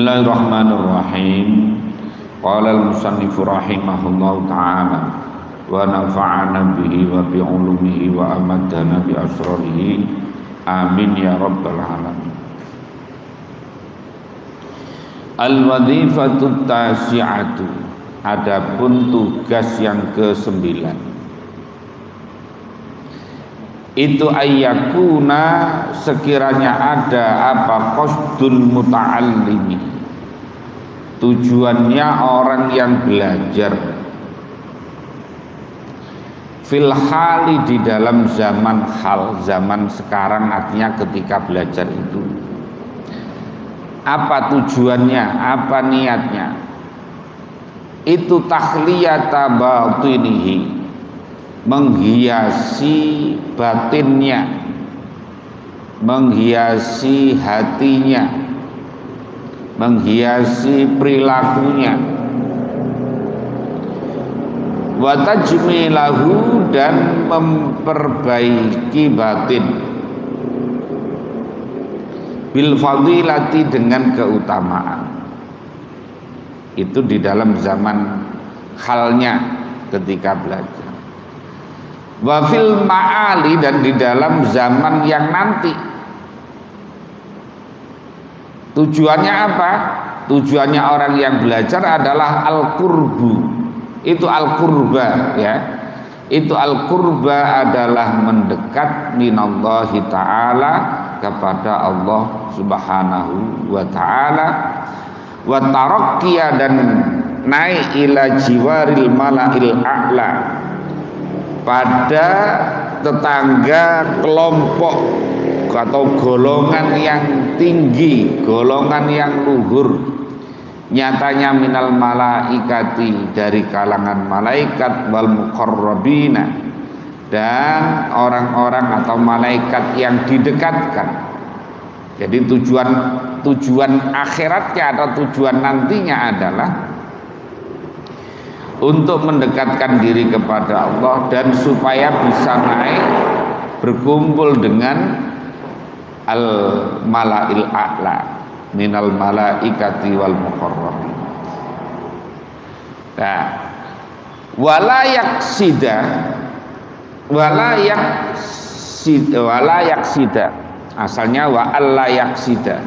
Bismillahirrahmanirrahim. Qala al-musannif rahimahullahu ta'ala wa nafa'ana bihi wa bi ulumihi wa amadana bi asrarihi amin ya rabbal alamin. Al-wadhifatu tasi'atu, adapun tugas yang ke-9 itu ayyakuna, sekiranya ada apa qasdul muta'allimi, tujuannya orang yang belajar, fil hali, di dalam zaman hal, zaman sekarang, artinya ketika belajar itu apa tujuannya, apa niatnya, itu takhliyata batinihi, menghiasi batinnya, menghiasi hatinya, menghiasi perilakunya, wa tajmilahu, dan memperbaiki batin, bil fadilati, dengan keutamaan. Itu di dalam zaman halnya ketika belajar. Wa fil ma'ali, dan di dalam zaman yang nanti. Tujuannya apa? Tujuannya orang yang belajar adalah al-qurbu. Itu al-qurba, ya. Itu al-qurba adalah mendekat minallahi ta'ala, kepada Allah subhanahu wa ta'ala, wa tarakkiya, dan naik ila jiwaril mala'il a'la, pada tetangga kelompok atau golongan yang tinggi, golongan yang luhur, nyatanya minal malaikati, dari kalangan malaikat, wal muqarrabina, dan orang-orang atau malaikat yang didekatkan. Jadi tujuan akhiratnya atau tujuan nantinya adalah untuk mendekatkan diri kepada Allah, dan supaya bisa naik berkumpul dengan al-mala'il a'la minal malaikati wal muqarrabin. Nah, wala yaksida, asalnya wa alla yaksida,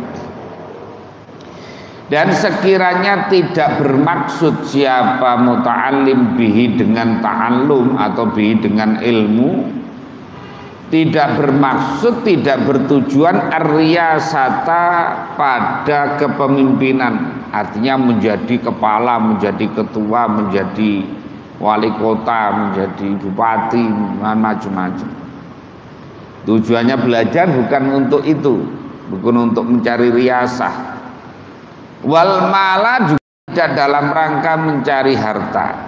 dan sekiranya tidak bermaksud siapa muta'allim bihi, dengan ta'allum atau bihi dengan ilmu, tidak bermaksud, tidak bertujuan ar-riyasata, pada kepemimpinan, artinya menjadi kepala, menjadi ketua, menjadi wali kota, menjadi bupati, macam-macam. Tujuannya belajar bukan untuk itu, bukan untuk mencari riasah. Wal mala, juga tidak dalam rangka mencari harta.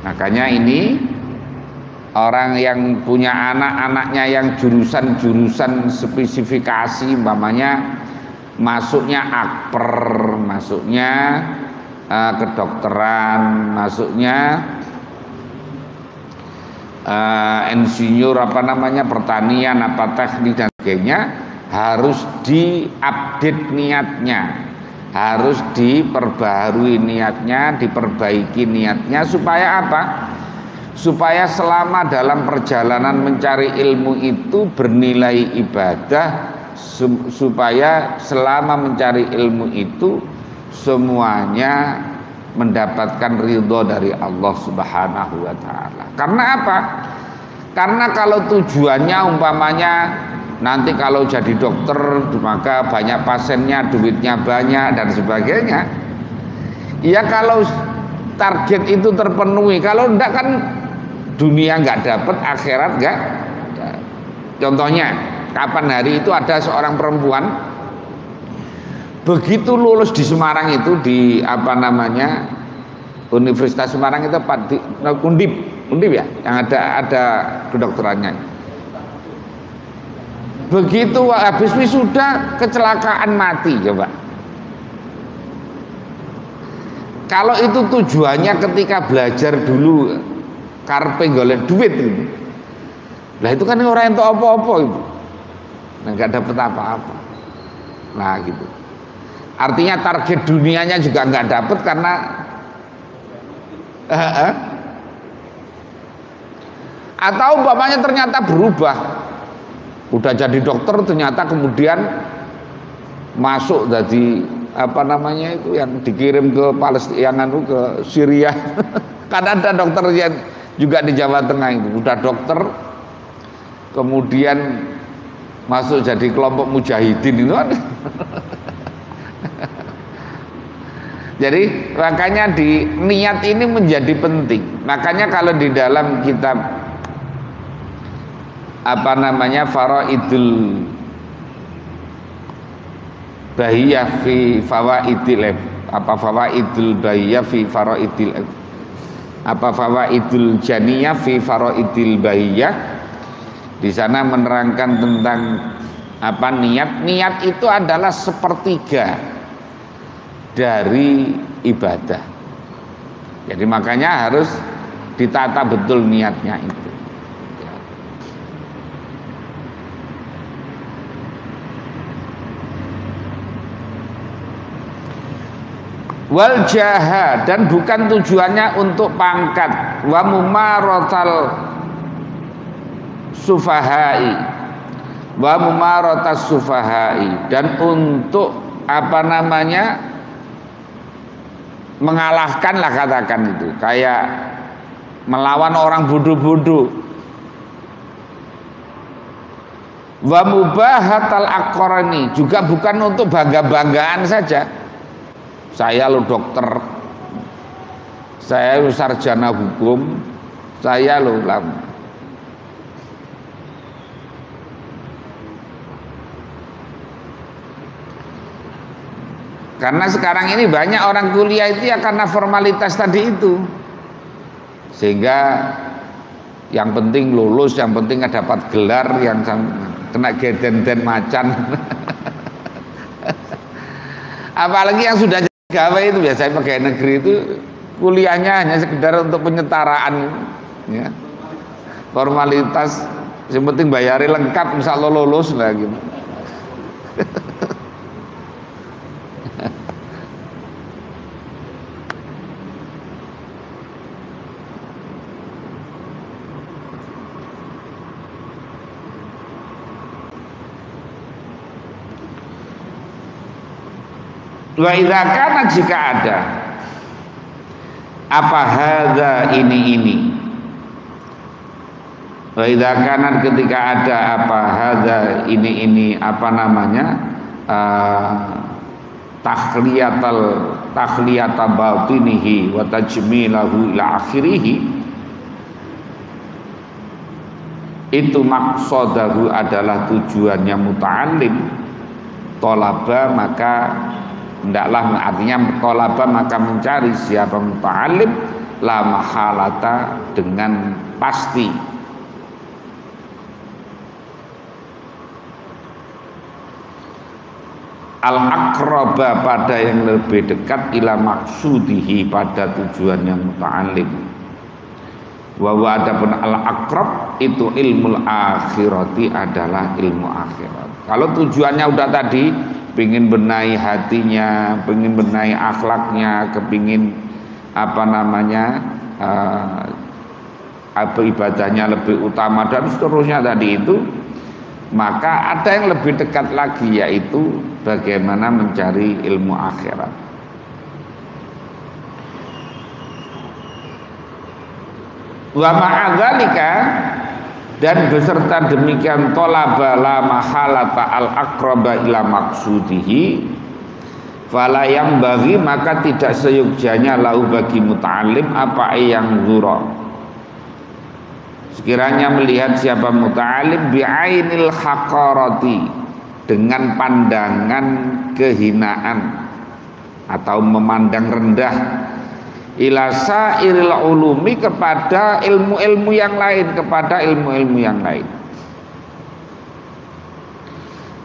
Makanya ini orang yang punya anak-anaknya yang jurusan-jurusan spesifikasi, umpamanya masuknya akper, masuknya kedokteran, masuknya insinyur, apa namanya, pertanian, apa teknik dan sebagainya, harus diupdate niatnya, harus diperbaharui niatnya, diperbaiki niatnya, supaya apa? Supaya selama dalam perjalanan mencari ilmu itu bernilai ibadah, supaya selama mencari ilmu itu semuanya mendapatkan ridho dari Allah subhanahu wa ta'ala. Karena apa? Karena kalau tujuannya umpamanya nanti kalau jadi dokter maka banyak pasiennya, duitnya banyak dan sebagainya, ya kalau target itu terpenuhi, kalau enggak kan dunia enggak dapat, akhirat enggak. Contohnya, kapan hari itu ada seorang perempuan begitu lulus di Semarang itu, di apa namanya, Universitas Semarang itu, Undip ya, yang ada kedokterannya. Begitu habis wisuda kecelakaan mati, coba. Kalau itu tujuannya ketika belajar dulu karpe golek duit gitu. Lah itu kan orang entuk apa-apa itu. Enggak dapat apa-apa. Nah gitu. Artinya target dunianya juga nggak dapet karena atau umpamanya ternyata berubah, udah jadi dokter ternyata kemudian masuk jadi apa namanya itu yang dikirim ke Palestina, yang ke Syria. Kan ada dokter yang juga di Jawa Tengah itu udah dokter kemudian masuk jadi kelompok mujahidin itu kan. Jadi makanya di niat ini menjadi penting. Makanya kalau di dalam kitab apa namanya Faraidul Bahiyah fi Fawaidil Fawaidul Bahiyah fi Faraidil Fawaidul Janiyah fi Faraidil Bahiyah, di sana menerangkan tentang apa niat. Niat itu adalah sepertiga dari ibadah. Jadi makanya harus ditata betul niatnya itu. Wal jaha, dan bukan tujuannya untuk pangkat. Wa mumaratal sufahai, wa mumaratas sufahai, dan untuk apa namanya mengalahkan lah, katakan itu kayak melawan orang bodoh-bodoh. Wa mubahatal aqrani, juga bukan untuk bangga-banggaan saja. Saya lo dokter, saya lo sarjana hukum, saya lo ulama. Karena sekarang ini banyak orang kuliah itu ya karena formalitas tadi itu, sehingga yang penting lulus, yang penting dapat gelar, yang kena geden-den macan. Apalagi yang sudah gawe itu biasanya pegawai negeri itu kuliahnya hanya sekedar untuk penyetaraan, ya. Formalitas, yang penting bayari lengkap, insya Allah lulus lah gitu. Wa idza kana, jika ada apa hadza ini wa idza kana, ketika ada apa hadza ini apa namanya takhliyata batinihi wa tajmilahu ila akhirih, itu maksadahu adalah tujuannya muta'allim, tolaba maka hendaklah, artinya tolaba maka mencari siapa muta'allim, la mahalata dengan pasti, al aqraba pada yang lebih dekat, ila maksudihi pada tujuannya muta'allim. Wa adapun al aqrab itu ilmul akhirati, adalah ilmu akhirat. Kalau tujuannya udah tadi pengin benahi hatinya, pengin benahi akhlaknya, kepingin apa namanya ibadahnya lebih utama dan seterusnya tadi itu, maka ada yang lebih dekat lagi, yaitu bagaimana mencari ilmu akhirat. Wa ma'adzalika, dan beserta demikian, tolaba la mahalata al aqraba ila maksudihi, fala yang bagi maka tidak seyogjanya lahu bagi muta'alim apa yang zura, sekiranya melihat siapa muta'alim bi'ainil haqarati, dengan pandangan kehinaan atau memandang rendah, ila sairil ulumi, kepada ilmu-ilmu yang lain, kepada ilmu-ilmu yang lain.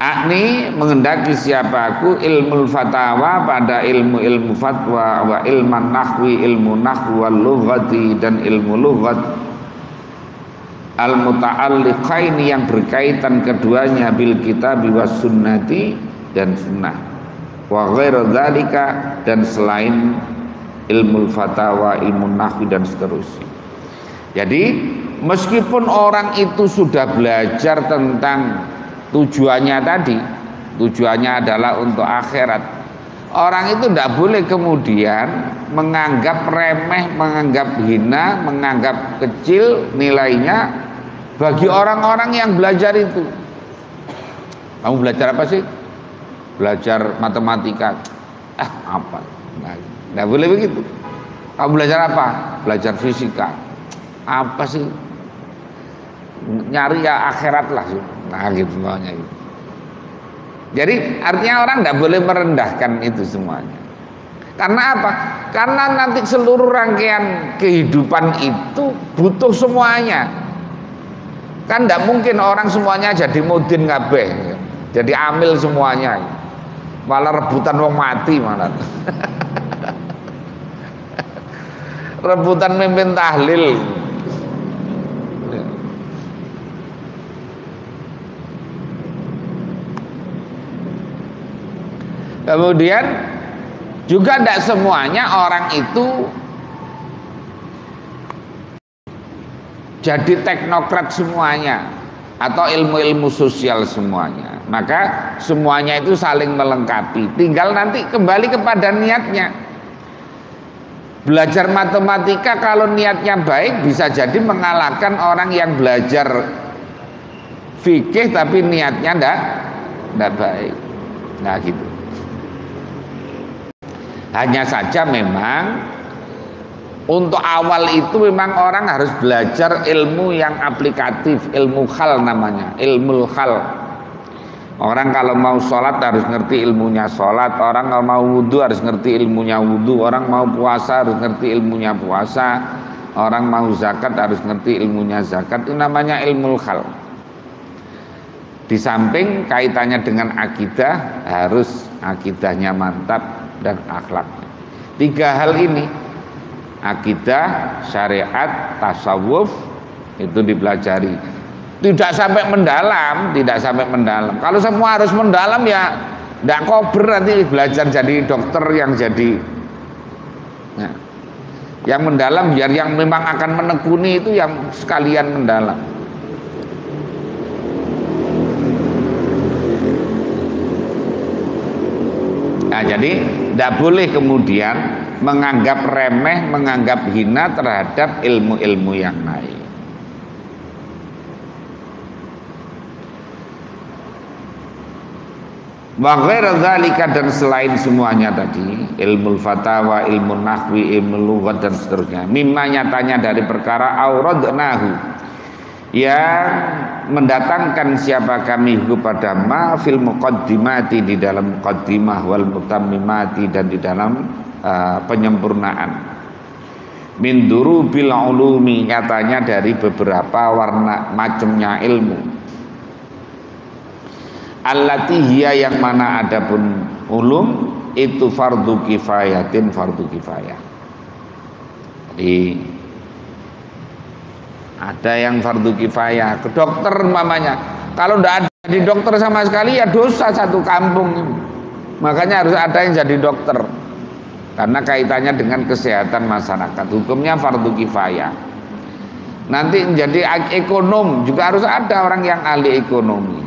Akni, menghendaki siapa aku, ilmu fatawa, pada ilmu-ilmu fatwa, wa ilman nahwi, ilmu nahwu, wal lughati, dan ilmu lughat, al muta'alliqaini, yang berkaitan keduanya, bil kitab was sunnati, dan sunnah. wa ghairu dzalika, dan selain ilmu fatawa, ilmu nahwi dan seterusnya. Jadi meskipun orang itu sudah belajar tentang tujuannya tadi, tujuannya adalah untuk akhirat, orang itu tidak boleh kemudian menganggap remeh, menganggap hina, menganggap kecil nilainya bagi orang-orang yang belajar itu. Kamu belajar apa sih? Belajar matematika. Apa? Nggak boleh begitu. Kamu belajar apa? Belajar fisika. Apa sih? Nyari ya akhirat lah. Nah gitu semuanya. Jadi artinya orang nggak boleh merendahkan itu semuanya. Karena apa? Karena nanti seluruh rangkaian kehidupan itu butuh semuanya. Kan nggak mungkin orang semuanya jadi mudin kabeh, jadi amil semuanya. Malah rebutan wong mati malah. Rebutan mimpin tahlil. Kemudian juga tidak semuanya orang itu jadi teknokrat semuanya atau ilmu-ilmu sosial semuanya. Maka semuanya itu saling melengkapi. Tinggal nanti kembali kepada niatnya. Belajar matematika kalau niatnya baik bisa jadi mengalahkan orang yang belajar fikih tapi niatnya enggak baik. Nah gitu. Hanya saja memang untuk awal itu memang orang harus belajar ilmu yang aplikatif, ilmu khal namanya, ilmu khal. Orang kalau mau sholat harus ngerti ilmunya sholat, orang kalau mau wudhu harus ngerti ilmunya wudhu, orang mau puasa harus ngerti ilmunya puasa, orang mau zakat harus ngerti ilmunya zakat. Itu namanya ilmu khal. Di samping kaitannya dengan akidah, harus akidahnya mantap dan akhlaknya. 3 hal ini, akidah, syariat, tasawuf, itu dipelajari. Tidak sampai mendalam, tidak sampai mendalam. Kalau semua harus mendalam ya tidak kober nanti belajar jadi dokter yang jadi. Nah, yang mendalam biar yang memang akan menekuni itu yang sekalian mendalam. Nah, jadi tidak boleh kemudian menganggap remeh, menganggap hina terhadap ilmu-ilmu yang lain. Wa ghairu dzalika, dan selain semuanya tadi, ilmu fatawa, ilmu nahwi, ilmu lughat dan seterusnya, mimma nyatanya dari perkara auradnahu, yang mendatangkan siapa kami kepada ma fil muqaddimati, di dalam muqaddimah, wal mutammimati, dan di dalam penyempurnaan, min durubil ulumi, nyatanya dari beberapa warna macamnya ilmu, allati hiya, yang mana adapun ulum itu fardu kifayatin, fardu kifayah. Jadi ada yang fardu kifayah, ke dokter mamanya. Kalau tidak ada di dokter sama sekali ya dosa satu kampung. Makanya harus ada yang jadi dokter. Karena kaitannya dengan kesehatan masyarakat. Hukumnya fardu kifayah. Nanti menjadi ekonom juga harus ada orang yang ahli ekonomi.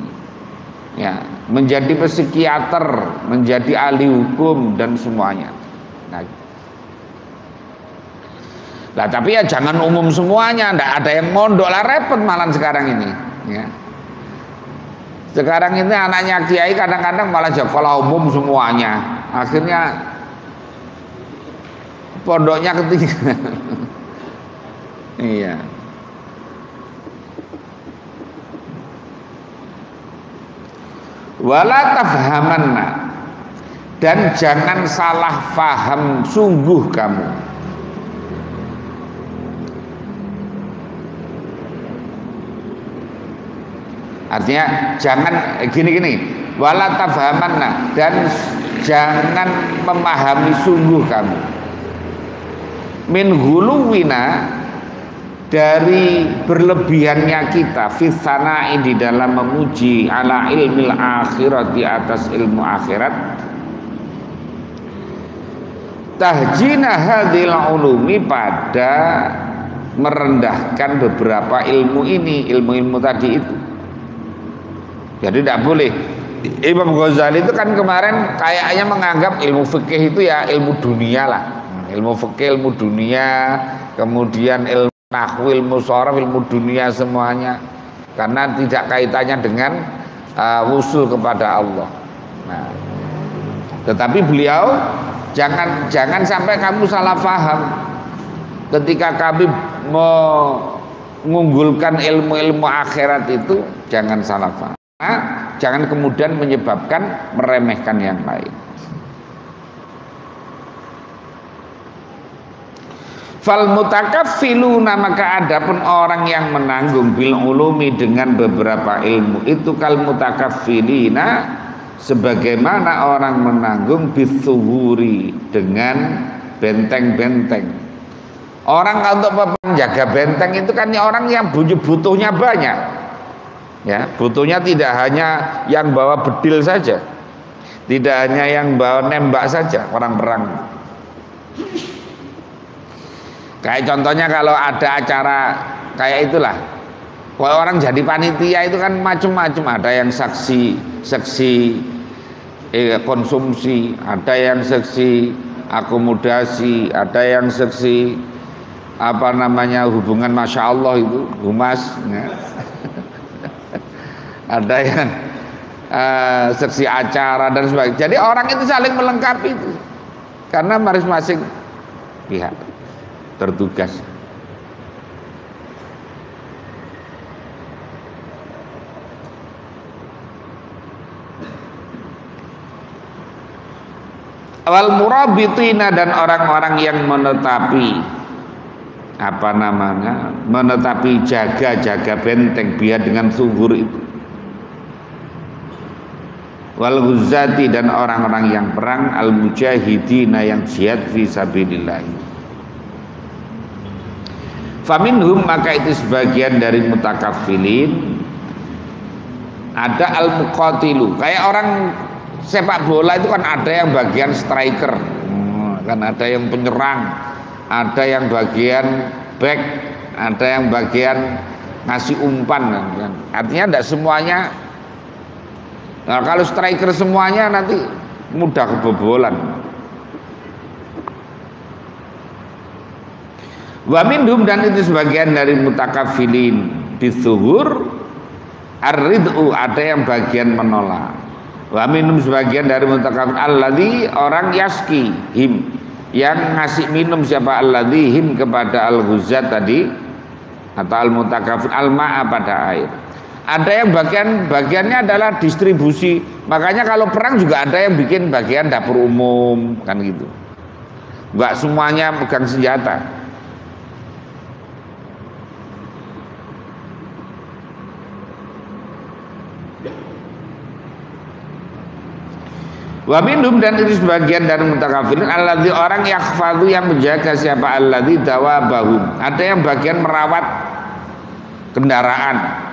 Ya, menjadi psikiater, menjadi ahli hukum dan semuanya. Nah, tapi ya jangan umum semuanya, ndak ada yang mondok lah, repot malah sekarang ini. Ya. Sekarang ini anaknya kiai kadang-kadang malah sekolah umum semuanya, akhirnya pondoknya ketinggalan. Iya. Wala tafhamanna, dan jangan salah faham sungguh kamu. Artinya jangan gini-gini, wala tafhamanna, dan jangan memahami sungguh kamu, min huluwina, dari berlebihannya kita, fitsanai, di dalam memuji, ala ilmil akhirat, di atas ilmu akhirat, tahjina hadhil ulumi, pada merendahkan beberapa ilmu ini, ilmu-ilmu tadi itu. Jadi tidak boleh. Imam Ghazali itu kan kemarin kayaknya menganggap ilmu fikih itu ya ilmu dunia lah, ilmu fikih ilmu dunia, kemudian ilmu nahwu, ilmu sharaf, ilmu dunia semuanya, karena tidak kaitannya dengan wusul kepada Allah. Nah, tetapi beliau jangan sampai kamu salah paham ketika kami mengunggulkan ilmu-ilmu akhirat itu, jangan salah paham. Jangan kemudian menyebabkan meremehkan yang lain. Fal mutakaffiluna, maka adapun orang yang menanggung bil ulumi dengan beberapa ilmu itu kal mutakaffilina, sebagaimana orang menanggung bisuhuri dengan benteng-benteng. Orang untuk menjaga benteng itu kan orang yang butuhnya banyak. Ya, butuhnya tidak hanya yang bawa bedil saja, tidak hanya yang bawa nembak saja orang perang. Kayak contohnya kalau ada acara kayak itulah, kalau orang jadi panitia itu kan macam-macam, ada yang saksi konsumsi, ada yang seksi akomodasi, ada yang seksi hubungan masya Allah itu humas, ya. Ada yang seksi acara dan sebagainya. Jadi orang itu saling melengkapi itu, karena masing-masing pihak tertugas. Wal murabitina, dan orang-orang yang menetapi menetapi jaga benteng biar dengan subur itu. Wal ghuzati, dan orang-orang yang perang, al mujahidina, yang jihad fi sabilillah. Faminhum, maka itu sebagian dari mutakaffilin, ada al muqatilu, kayak orang sepak bola itu kan ada yang bagian striker, kan ada yang penyerang, ada yang bagian back, ada yang bagian ngasih umpan, kan. Artinya tidak semuanya. Nah, kalau striker semuanya nanti mudah kebobolan. Wa minhum, dan itu sebagian dari mutakaffilin bisuhur ar-rid'u, ada yang bagian menolak. Wa minhum, sebagian dari mutakaffil alladzi, orang yaski him, yang ngasih minum siapa, alladzi him, kepada al-ghuzat tadi atau al-mutakaffil al-ma'a, pada air. Ada yang bagiannya adalah distribusi. Makanya kalau perang juga ada yang bikin bagian dapur umum, kan gitu. Enggak semuanya pegang senjata. Wa minhum, dan itu sebagian dari mutakaffilin alladzi, orang yakhfadhu, yang menjaga siapa, alladzi dawabahum, ada yang bagian merawat kendaraan.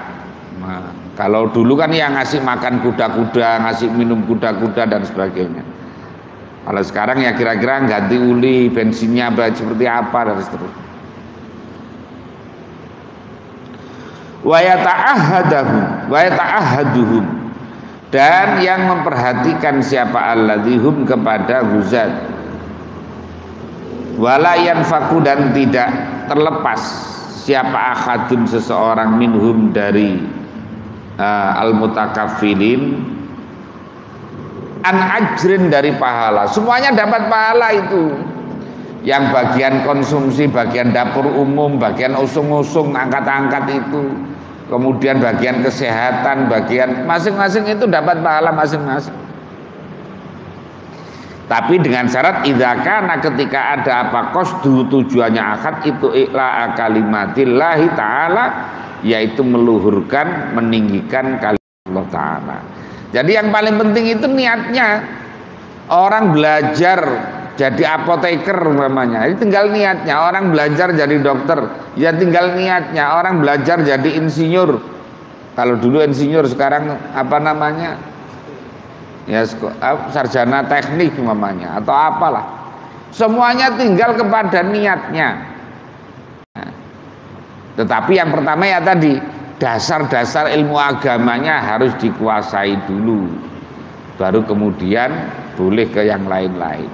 Nah, kalau dulu kan yang ngasih makan kuda-kuda, ngasih minum kuda-kuda dan sebagainya. Kalau sekarang ya kira-kira ganti uli, bensinnya seperti apa dan seterusnya. Wa yata'ahaduhum, dan yang memperhatikan siapa, alladzihum, kepada ghuzat. Wala yanfaku, dan tidak terlepas siapa ahadun, seseorang, minhum, dari al-mutakaffilin, an ajrin, dari pahala. Semuanya dapat pahala itu. Yang bagian konsumsi, bagian dapur umum, bagian usung-usung, angkat-angkat itu, kemudian bagian kesehatan, bagian masing-masing itu dapat pahala masing-masing. Tapi dengan syarat idza kana, ketika ada apa, qasdu, tujuannya akad itu i'la kalimatillahi ta'ala, yaitu meluhurkan, meninggikan kalimat Allah Ta'ala. Jadi yang paling penting itu niatnya. Orang belajar jadi apoteker namanya, ini tinggal niatnya. Orang belajar jadi dokter, ya tinggal niatnya. Orang belajar jadi insinyur, kalau dulu insinyur, sekarang apa namanya, ya sarjana teknik namanya, atau apalah. Semuanya tinggal kepada niatnya. Nah, tetapi yang pertama ya tadi, dasar-dasar ilmu agamanya harus dikuasai dulu, baru kemudian boleh ke yang lain-lain.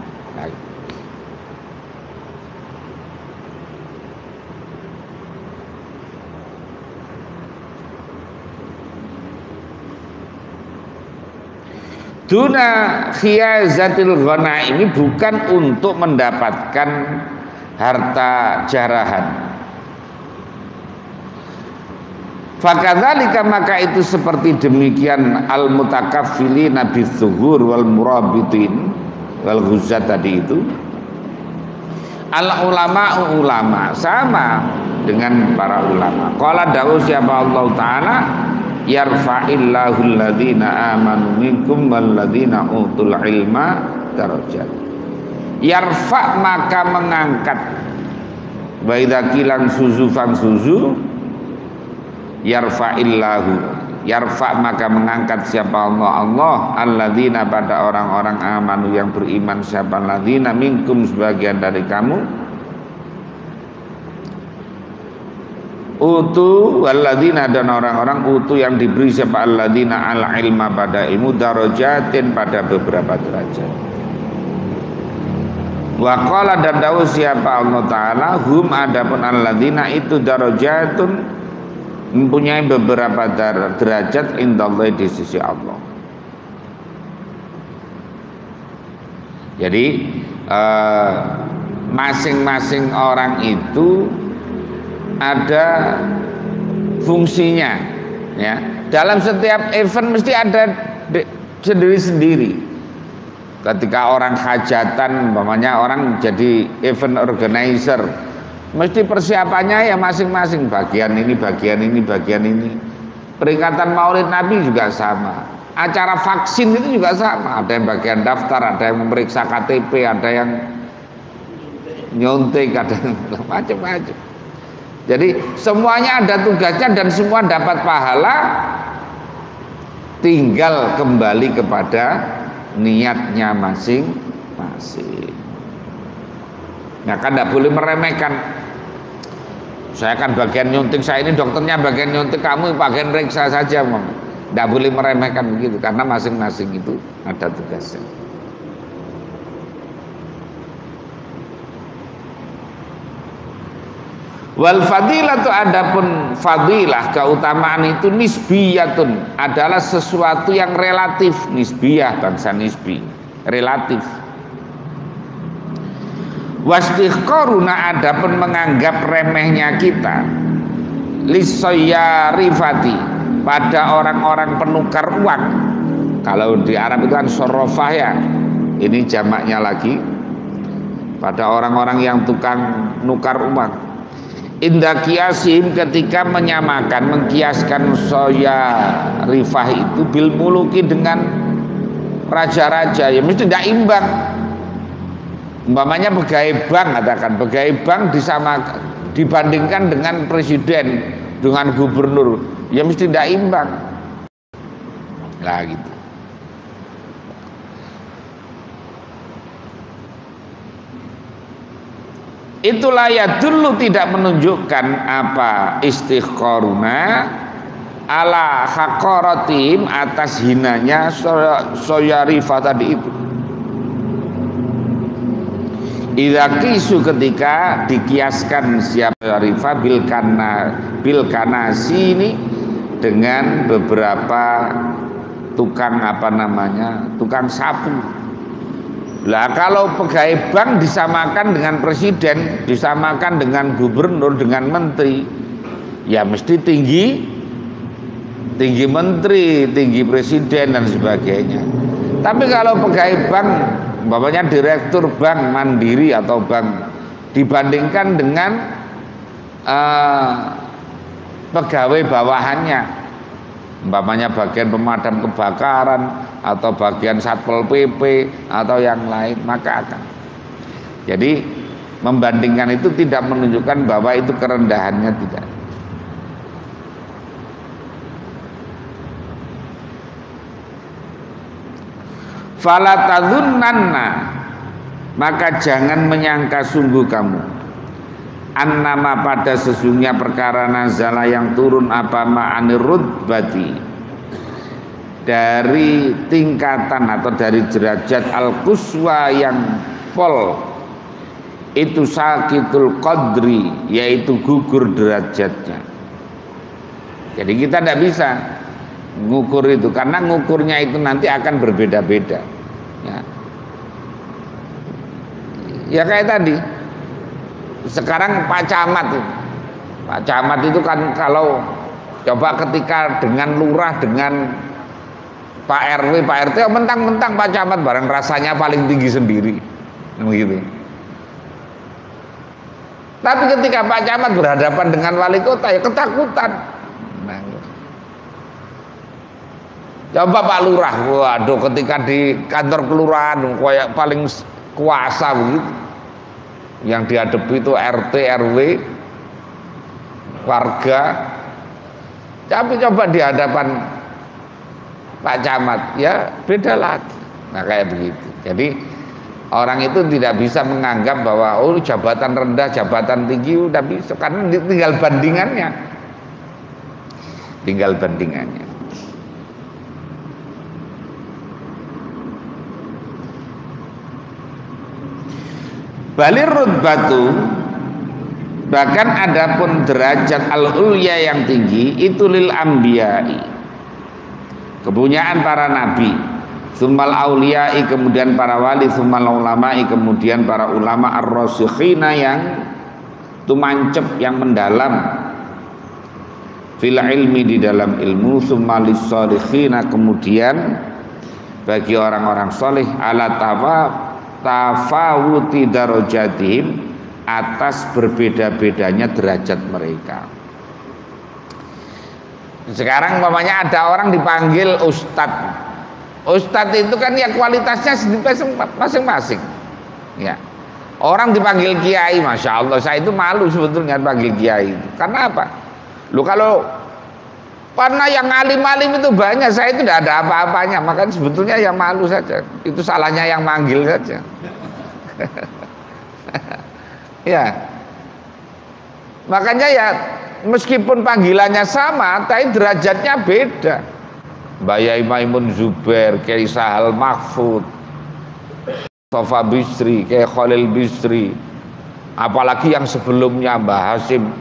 Duna khiyazatil ghana ini bukan untuk mendapatkan harta jarahan. Fakadzalika maka itu seperti demikian al mutakaffilina bitsughur wal murabitin wal ghuzat tadi itu. Al ulama sama dengan para ulama. Qala dawuh siapa Allah taala yarfa'illahu alladhina amanu minkum walladhina utul ilma darajat. Yarfa' maka mengangkat, wa idza kilan suzufan suzu yarfa'illahu, yarfa' maka mengangkat siapa Allah alladzina pada orang-orang amanu yang beriman, siapa alladzina minkum sebagian dari kamu, utu walladzina dan orang-orang utu yang diberi siapa alladzina al ilma pada ilmu darajatin pada beberapa derajat. Wa qala dan dawuh siapa Allah taala hum adapun alladzina itu darajatun mempunyai beberapa derajat indallahi di sisi Allah. Jadi masing-masing orang itu ada fungsinya, ya. Dalam setiap event mesti ada sendiri-sendiri. Ketika orang hajatan, umpamanya orang jadi event organizer, mesti persiapannya ya masing-masing, bagian ini, bagian ini, bagian ini. Peringatan Maulid Nabi juga sama. Acara vaksin itu juga sama. Ada yang bagian daftar, ada yang memeriksa KTP, ada yang nyuntik, ada yang macam-macam. Jadi semuanya ada tugasnya dan semua dapat pahala, tinggal kembali kepada niatnya masing-masing. Nah kan tidak boleh meremehkan. Saya kan bagian nyuntik, saya ini dokternya bagian nyuntik, kamu bagian reksa saja. Tidak boleh meremehkan begitu, karena masing-masing itu ada tugasnya. Wal fadilatu adapun fadilah keutamaan itu nisbiyatun adalah sesuatu yang relatif, nisbiyah bangsa nisbi, relatif. Wastighqaruna adapun menganggap remehnya kita lisoyarifati pada orang-orang penukar uang. Kalau di Arab itu kan sorofah ya, ini jamaknya lagi pada orang-orang yang tukang nukar uang. Indah kiasim ketika menyamakan, mengkiaskan soya rifah itu bil muluki dengan raja-raja, ya mesti tidak imbang. Umpamanya pegawai bank, katakan pegawai bank disamakan, dibandingkan dengan presiden, dengan gubernur, ya mesti tidak imbang. Lah gitu. Itulah ya dulu tidak menunjukkan apa istighqaruna ala haqaratim atas hinanya soyarifah tadi itu. Idza kisu ketika dikiaskan siapa rifah bil kanasi ini dengan beberapa tukang tukang sapu. Lah kalau pegawai bank disamakan dengan presiden, disamakan dengan gubernur, dengan menteri, ya mesti tinggi menteri, tinggi presiden dan sebagainya. Tapi kalau pegawai bank, umpamanya direktur bank mandiri atau bank, dibandingkan dengan pegawai bawahannya, umpamanya bagian pemadam kebakaran atau bagian satpol PP atau yang lain, maka akan. Jadi membandingkan itu tidak menunjukkan bahwa itu kerendahannya, tidak. Fala tadzunnanna maka jangan menyangka sungguh kamu annama pada sesungguhnya perkara nazala yang turun apa ma'anir rutbati dari tingkatan atau dari derajat al-quswa yang pol itu sakitul qadri, yaitu gugur derajatnya. Jadi kita tidak bisa ngukur itu, karena ngukurnya itu nanti akan berbeda-beda ya kayak tadi sekarang Pak Camat itu kan kalau coba ketika dengan lurah, dengan Pak RW, Pak RT, mentang-mentang Pak Camat barang rasanya paling tinggi sendiri, begitu. Tapi ketika Pak Camat berhadapan dengan wali kota ya ketakutan. Coba Pak Lurah, waduh, ketika di kantor kelurahan kayak paling kuasa begitu. Yang dihadapi itu RT, RW, warga. Tapi coba di hadapan Pak Camat, ya beda lagi. Nah kayak begitu. Jadi orang itu tidak bisa menganggap bahwa oh jabatan rendah, jabatan tinggi udah bisa, karena tinggal bandingannya. Tinggal bandingannya. Balir rutbatu, bahkan adapun derajat al-ulya yang tinggi itu lil ambiyai, kepunyaan para nabi, summal auliyai, kemudian para wali, summal ulamai, kemudian para ulama ar-rasikhina yang tumancep, yang mendalam fil ilmi, di dalam ilmu, summal lis-shalikhina, kemudian bagi orang-orang soleh ala tafawuti darajatihim, atas berbeda-bedanya derajat mereka. Sekarang umpamanya ada orang dipanggil ustadz. Ustadz itu kan ya kualitasnya masing-masing. Ya. Orang dipanggil kiai, masya Allah, saya itu malu sebetulnya panggil kiai. Karena apa? Lu kalau karena yang alim-alim itu banyak, saya itu tidak ada apa-apanya, makanya sebetulnya yang malu saja. Itu salahnya yang manggil saja. Ya, makanya ya meskipun panggilannya sama, tapi derajatnya beda. Bayai Maimun Zubair, Kiai Sahal Mahfud, Sofa Bisri, Kiai Khalil Bisri, apalagi yang sebelumnya Mbah Hasim,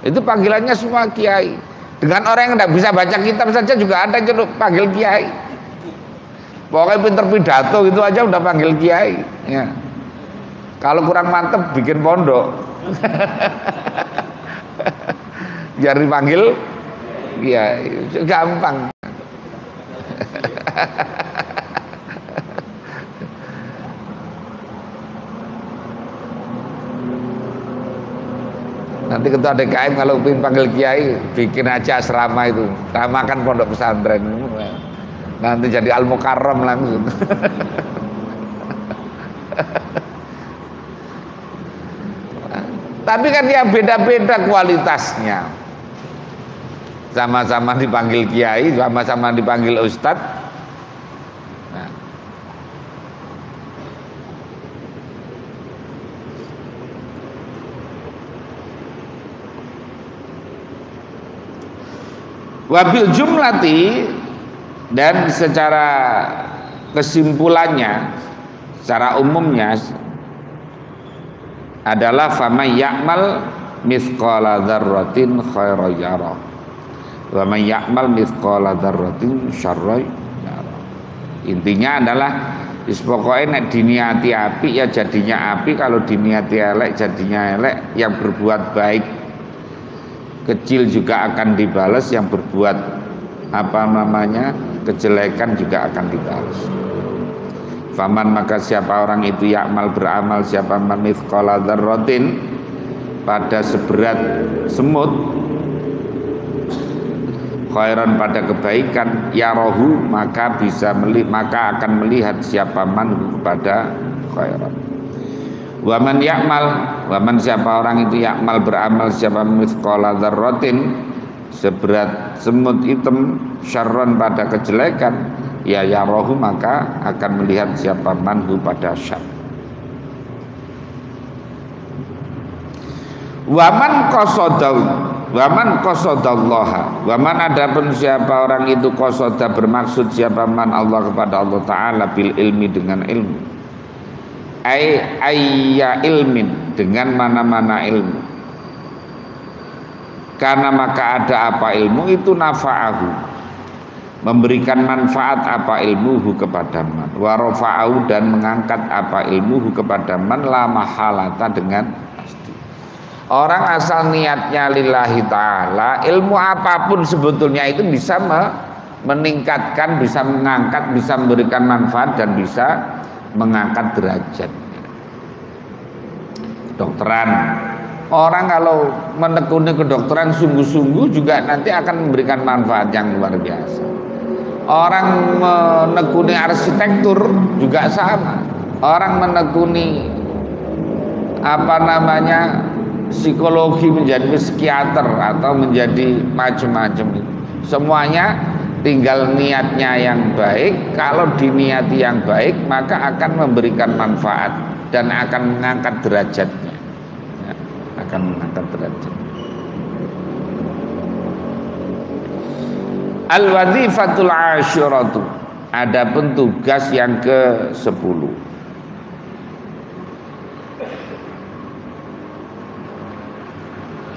itu panggilannya semua kiai. Dengan orang yang tidak bisa baca kitab saja juga ada yang panggil kiai. Pokoknya pinter pidato itu aja udah panggil kiai. Ya. Kalau kurang mantep bikin pondok. Biar dipanggil kiai, gampang. Nanti ketua DKM kalau ingin panggil kiai, bikin aja asrama itu, ramakan pondok pesantren. Nanti jadi al-mukarram langsung. Tapi kan ya beda-beda kualitasnya. Sama-sama dipanggil kiai, sama-sama dipanggil ustadz. Wabil jumlati, dan secara kesimpulannya, secara umumnya adalah faman ya'mal mithqala dzarratin khairan yara wa man ya'mal mithqala dzarratin syarran yara. Intinya adalah pokoknya nek diniati api ya jadinya api, kalau diniati elek jadinya elek. Yang berbuat baik kecil juga akan dibalas, yang berbuat kejelekan juga akan dibalas. Faman, maka siapa orang itu ya'mal, beramal, siapa man mithqala dzarratin, pada seberat semut, khairan, pada kebaikan, yarahu, maka akan melihat siapa man kepada khairan. Waman ya'mal, waman siapa orang itu ya'mal, beramal, siapa mithqala dzarratin, seberat semut hitam, syarran, pada kejelekan, ya yarahu, maka akan melihat siapa manhu pada syar. Waman qasadallaha, waman adapun siapa orang itu qasada bermaksud siapa man Allah kepada Allah Ta'ala bil ilmi dengan ilmu, ayya ilmin dengan mana-mana ilmu, karena maka ada apa ilmu itu nafa'ahu, memberikan manfaat apa ilmuhu kepada man, wa rafa'ahu dan mengangkat apa ilmuhu kepada man la mahalata dengan pasti. Orang asal niatnya lillahi ta'ala, ilmu apapun sebetulnya itu bisa meningkatkan, bisa mengangkat, bisa memberikan manfaat dan bisa mengangkat derajatnya. Kedokteran, orang kalau menekuni kedokteran sungguh-sungguh juga nanti akan memberikan manfaat yang luar biasa. Orang menekuni arsitektur juga sama. Orang menekuni psikologi menjadi psikiater atau menjadi macam-macam. Semuanya tinggal niatnya yang baik. Kalau diniati yang baik maka akan memberikan manfaat dan akan mengangkat derajatnya. Akan mengangkat derajat. Al-wazifatul asyiratu, adapun tugas yang ke-10,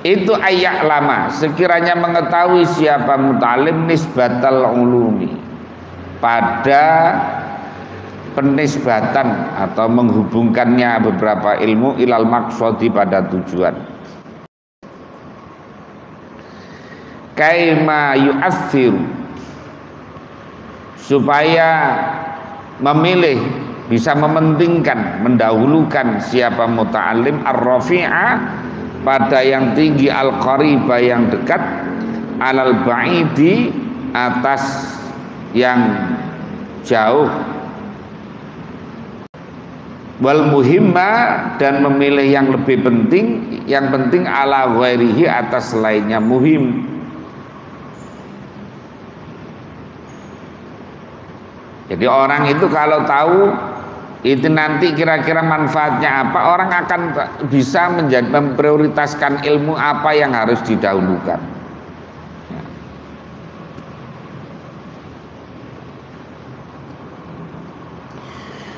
itu ayak lama, sekiranya mengetahui siapa mutalim nisbatal ulumi, pada penisbatan atau menghubungkannya beberapa ilmu ilal maksudi pada tujuan, kaima yu'athir, supaya memilih, bisa mementingkan, mendahulukan siapa muta'alim ar-rafi'a pada yang tinggi, al-qariba yang dekat, alal ba'idi atas yang jauh, wal muhimma dan memilih yang lebih penting, yang penting ala ghairihi atas lainnya muhim. Jadi orang itu kalau tahu itu nanti kira-kira manfaatnya apa, orang akan bisa memprioritaskan ilmu apa yang harus didahulukan.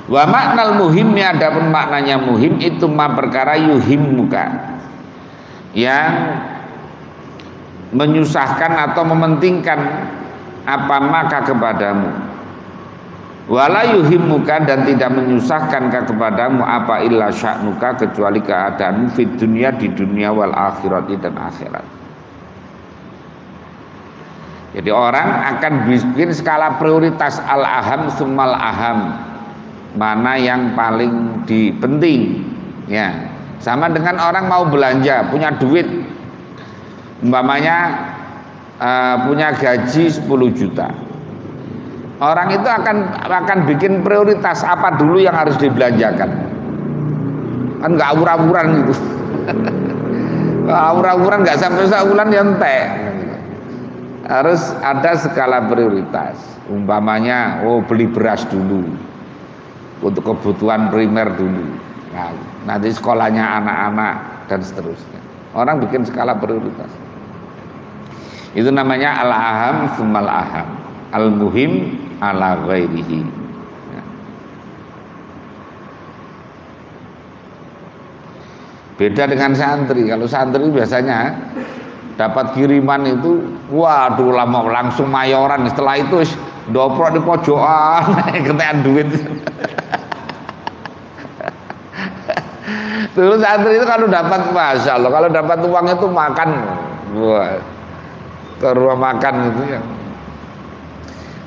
Wa maknal muhimnya, adapun maknanya muhim itu ma perkara yuhimmuka, yang menyusahkan atau mementingkan apa maka kepadamu, wala yuhimmuka dan tidak menyusahkan kepadamu apa illa sya'nuka kecuali keadaanmu fid dunia, di dunia, wal akhirati dan akhirat. Jadi orang akan bikin skala prioritas al-aham summal aham, mana yang paling penting, ya. Sama dengan orang mau belanja, punya duit, umpamanya punya gaji 10 juta. Orang itu akan bikin prioritas apa dulu yang harus dibelanjakan. Kan nggak awur-awuran gitu. Awur-awuran nggak sampai sebulan ya entek. Harus ada skala prioritas. Umpamanya, beli beras dulu untuk kebutuhan primer dulu. Nah, nanti sekolahnya anak-anak dan seterusnya. Orang bikin skala prioritas. Itu namanya al-aham summal aham, al-muhim ala ghairihi. Beda dengan santri. Kalau santri biasanya dapat kiriman itu, waduh lama langsung mayoran. Setelah itu doprok di pojokan, ketean duit. Terus santri itu kalau dapat, masya Allah, kalau dapat uang itu makan, wah, ke rumah makan itu ya.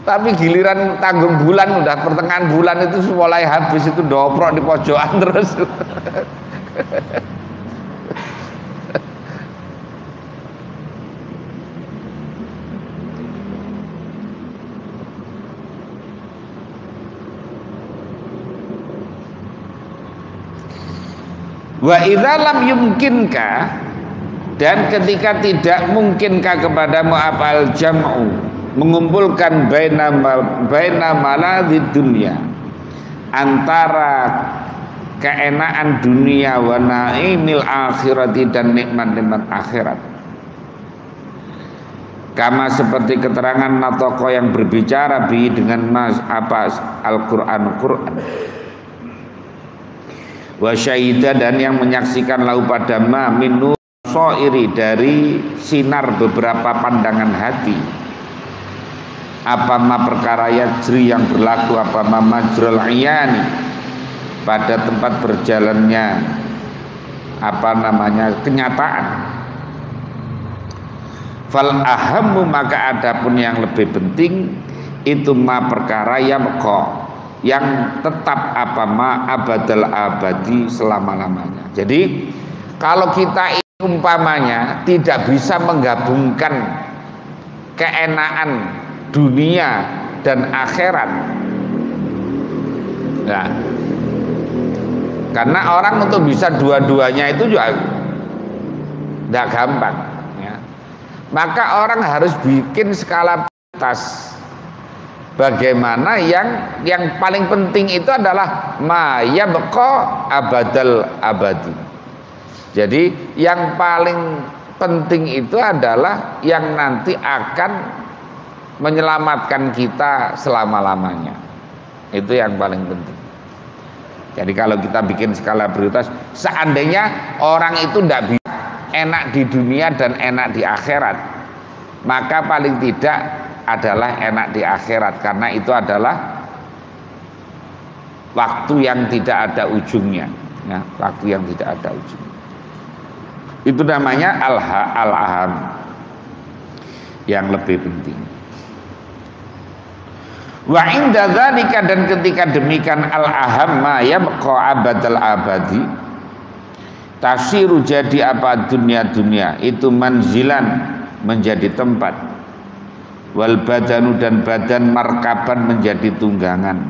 Tapi giliran tanggung bulan, udah pertengahan bulan itu mulai habis, itu doprok di pojokan terus. Wa idza lam yumkinka, dan ketika tidak mungkinkah kepadamu apal jam'u, mengumpulkan baina maladhid dunya, antara keenaan dunia wa naimil akhirati dan nikmat-nikmat akhirat. Kama seperti keterangan natoko yang berbicara bi dengan Al-Quran wa syahida dan yang menyaksikan lahu pada ma minu soiri dari sinar beberapa pandangan hati. Apa ma perkara yajri yang berlaku apa ma majrul iyani pada tempat berjalannya kenyataan. Fal ahammu maka adapun yang lebih penting itu ma perkara yang tetap abadal abadi selama-lamanya. Jadi kalau kita umpamanya tidak bisa menggabungkan keenaan dunia dan akhirat, nah, karena orang untuk bisa dua-duanya itu juga tidak gampang ya. Maka orang harus bikin skala prioritas. Bagaimana yang paling penting itu adalah ma yabqa abadal abadi. Jadi yang paling penting itu adalah yang nanti akan menyelamatkan kita selama-lamanya. Itu yang paling penting. Jadi kalau kita bikin skala prioritas, seandainya orang itu tidak bisa enak di dunia dan enak di akhirat, maka paling tidak adalah enak di akhirat, karena itu adalah waktu yang tidak ada ujungnya ya, waktu yang tidak ada ujungnya. Itu namanya al-aham, yang lebih penting. Wa inda dzalika dan ketika demikian al-aham ma yabqa abadal abadi tafsiru jadi apa dunia itu manzilan menjadi tempat, wal badanu dan badan markaban menjadi tunggangan,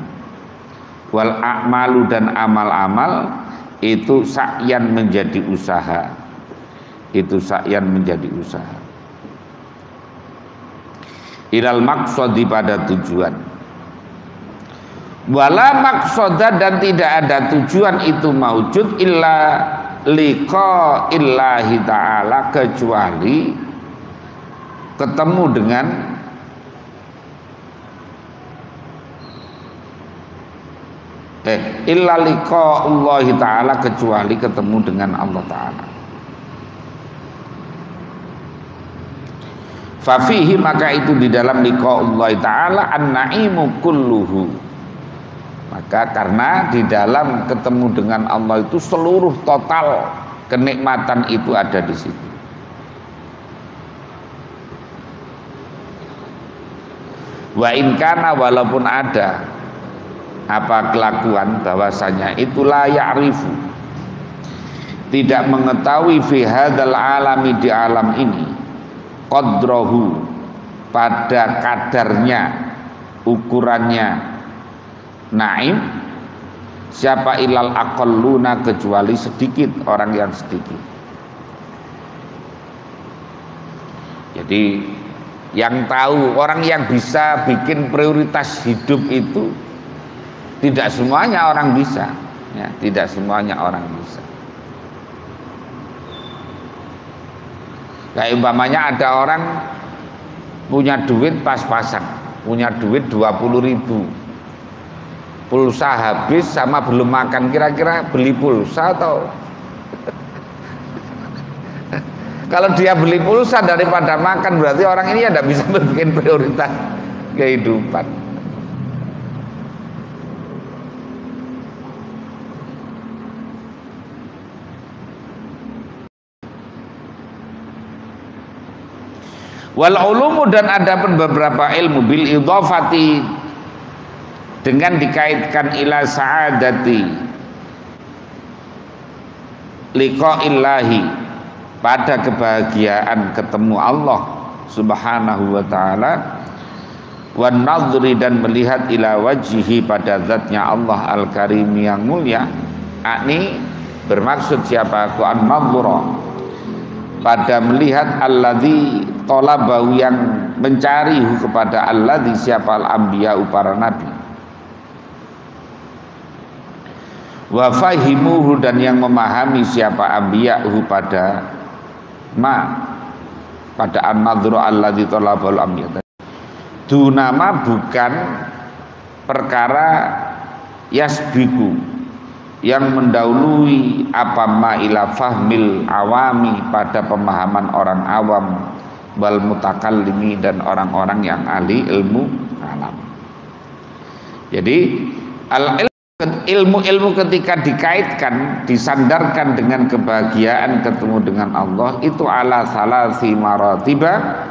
wal a'malu dan amal-amal itu sa'yan menjadi usaha, itu sa'yan menjadi usaha, ilal maqsadi pada tujuan, wala maqsada dan tidak ada tujuan itu maujud illa liqa illahi ta'ala kecuali ketemu dengan illa liqa'ullahi ta'ala kecuali ketemu dengan Allah Ta'ala. Fafihi maka itu di dalam liqa'ullahi ta'ala an-na'imu kulluhu. Maka karena di dalam ketemu dengan Allah itu seluruh total kenikmatan itu ada di situ. Wa in kana walaupun ada apa kelakuan bahwasanya itulah ya'rifu tidak mengetahui fi hadzal alami di alam ini qadrahu pada kadarnya ukurannya naim siapa ilal aqalluna kecuali sedikit orang yang sedikit. Jadi yang tahu orang yang bisa bikin prioritas hidup itu tidak semuanya orang bisa ya, tidak semuanya orang bisa. Kayak umpamanya ada orang punya duit pas-pasan, punya duit 20.000, pulsa habis sama belum makan, kira-kira beli pulsa atau kalau dia beli pulsa daripada makan, berarti orang ini ya tidak bisa bikin prioritas kehidupan. Wal ulumu dan ada pun beberapa ilmu bil idhafati dengan dikaitkan ila sa'adati liqa'illahi pada kebahagiaan ketemu Allah Subhanahu wa taala, wan nadhri dan melihat ila wajhihi pada zatnya Allah al-karim yang mulia. Ini bermaksud siapa? Ku an-nadhra pada melihat alladzi talabahu yang mencari kepada alladzi siapa al-anbiya para nabi, wa fahimuhu dan yang memahami siapa anbiya'uhu pada an-nadhru alladzi talabul amyat. Dunama bukan perkara yasbiku yang mendahului apa ma ila fahmil awami pada pemahaman orang awam wal mutakallimi dan orang-orang yang ahli ilmu kalam. Jadi ilmu ketika dikaitkan, disandarkan dengan kebahagiaan ketemu dengan Allah itu ala salasi maratiba,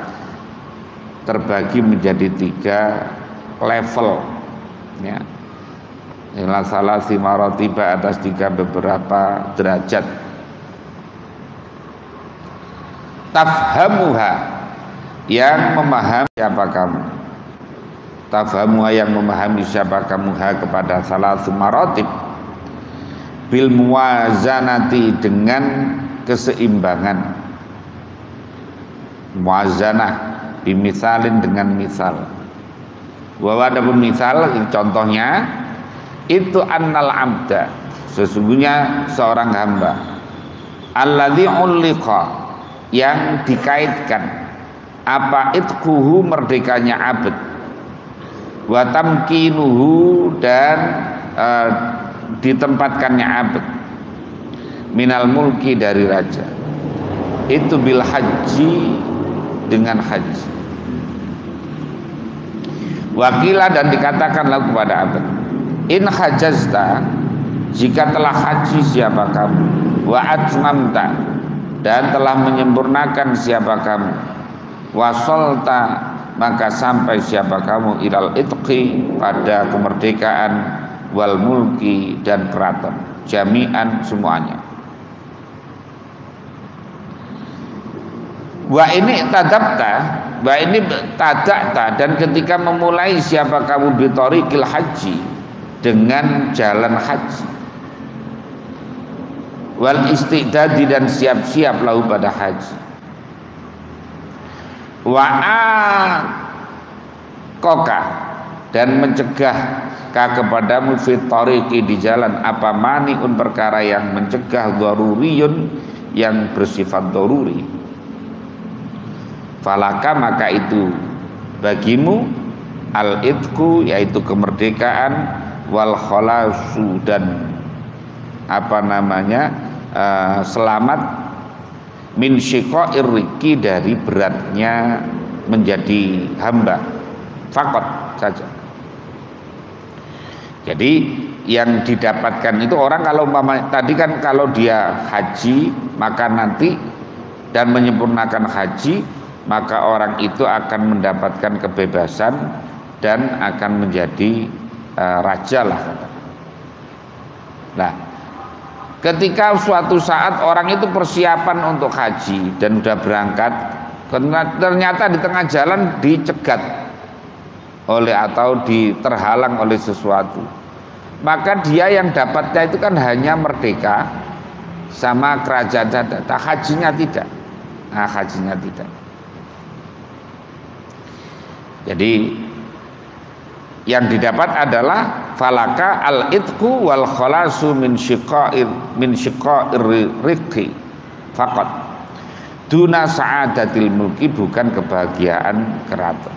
terbagi menjadi 3 level ya. Ala salasi maratiba, atas 3 beberapa derajat. Tafhamuha, yang memahami siapa kamu. Tafhamuha, yang memahami siapa kamu ha kepada salasu maratib bil muwazanati, dengan keseimbangan. Muwazanah bimisalin, dengan misal. Bahwa ada misal, contohnya itu annal abda, sesungguhnya seorang hamba, alladzi ulliqa, yang dikaitkan apa itquhu, merdekanya abd, wa tamkinuhu, dan ditempatkannya abd, minal mulki, dari raja, itu bil haji, dengan haji. Wakilah, dan dikatakanlah kepada abd, in hajazta, jika telah haji siapa kamu, wa atmamta, dan telah menyempurnakan siapa kamu, wasolta, maka sampai siapa kamu, ilal itqi, pada kemerdekaan, wal mulki, dan keraton, jami'an, semuanya. Wa ini tadabta, wa ini tadakta, dan ketika memulai siapa kamu bitoriqil haji, dengan jalan haji, wal istidadi, dan siap-siap lahu pada haji, koka, dan mencegah kepadamu fitoriqi, di jalan apa maniun, perkara yang mencegah, daruriyun, yang bersifat daruri, falaka, maka itu bagimu, al-itku, yaitu kemerdekaan, wal khalasu, dan selamat, min syiqa'ir riki, dari beratnya menjadi hamba, fakot saja. Jadi yang didapatkan itu orang, kalau tadi kan kalau dia haji maka nanti dan menyempurnakan haji, maka orang itu akan mendapatkan kebebasan dan akan menjadi raja lah. Nah, ketika suatu saat orang itu persiapan untuk haji dan udah berangkat, ternyata di tengah jalan dicegat atau terhalang oleh sesuatu, maka dia yang dapatnya itu kan hanya merdeka sama kerajaan saja, hajinya tidak. Nah, hajinya tidak. Jadi yang didapat adalah falaka al-itqu wal khalasu min syiqa'ir riqi faqat, duna sa'adatil mulki, bukan kebahagiaan keraton.